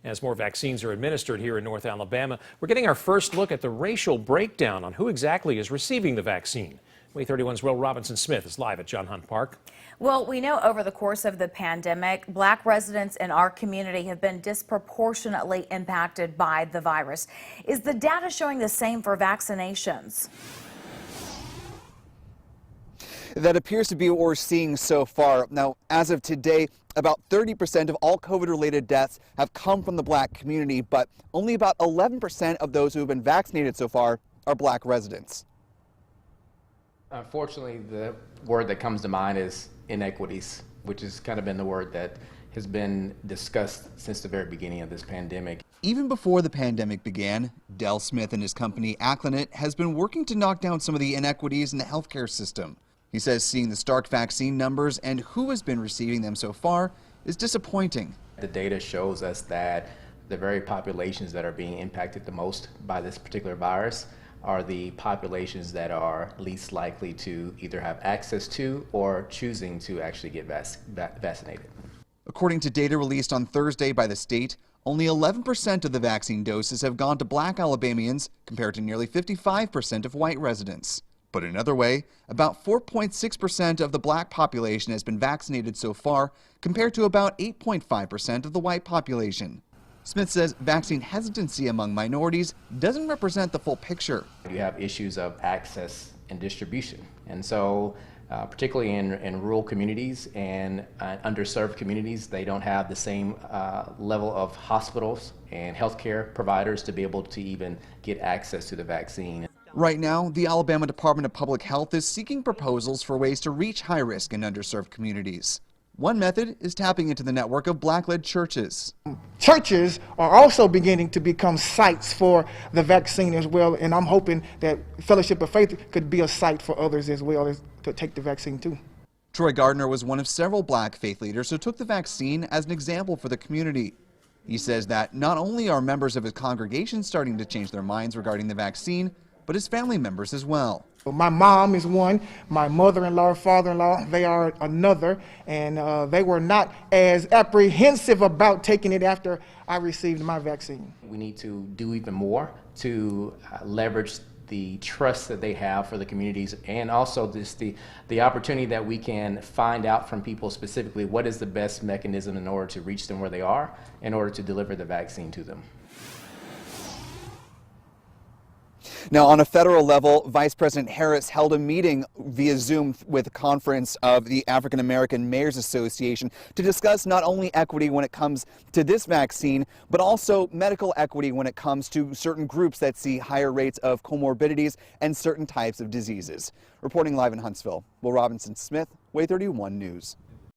As more vaccines are administered here in North Alabama, we're getting our first look at the racial breakdown on who exactly is receiving the vaccine. WAAY 31's Will Robinson-Smith is live at John Hunt Park. Well, we know over the course of the pandemic, Black residents in our community have been disproportionately impacted by the virus. Is the data showing the same for vaccinations? That appears to be what we're seeing so far. Now, as of today, about 30% of all COVID-related deaths have come from the Black community, but only about 11% of those who have been vaccinated so far are Black residents. Unfortunately, the word that comes to mind is inequities, which has kind of been the word that has been discussed since the very beginning of this pandemic. Even before the pandemic began, Del Smith and his company, Aclinet, has been working to knock down some of the inequities in the healthcare system. He says seeing the stark vaccine numbers and who has been receiving them so far is disappointing. The data shows us that the very populations that are being impacted the most by this particular virus are the populations that are least likely to either have access to or choosing to actually get vaccinated. According to data released on Thursday by the state, only 11% of the vaccine doses have gone to Black Alabamians compared to nearly 55% of white residents. Put another way, about 4.6% of the Black population has been vaccinated so far, compared to about 8.5% of the white population. Smith says vaccine hesitancy among minorities doesn't represent the full picture. You have issues of access and distribution. And so, particularly in rural communities and underserved communities, they don't have the same level of hospitals and healthcare providers to be able to even get access to the vaccine. Right now, the Alabama Department of Public Health is seeking proposals for ways to reach high-risk and underserved communities. One method is tapping into the network of Black-led churches. Churches are also beginning to become sites for the vaccine as well, and I'm hoping that Fellowship of Faith could be a site for others as well as to take the vaccine too. Troy Gardner was one of several Black faith leaders who took the vaccine as an example for the community. He says that not only are members of his congregation starting to change their minds regarding the vaccine, but his family members as well. My mom is one, my mother-in-law, father-in-law, they are another, and they were not as apprehensive about taking it after I received my vaccine. We need to do even more to leverage the trust that they have for the communities, and also just the opportunity that we can find out from people specifically what is the best mechanism in order to reach them where they are, in order to deliver the vaccine to them. Now, on a federal level, Vice President Harris held a meeting via Zoom with a conference of the African American Mayors Association to discuss not only equity when it comes to this vaccine, but also medical equity when it comes to certain groups that see higher rates of comorbidities and certain types of diseases. Reporting live in Huntsville, Will Robinson-Smith, WAAY 31 News.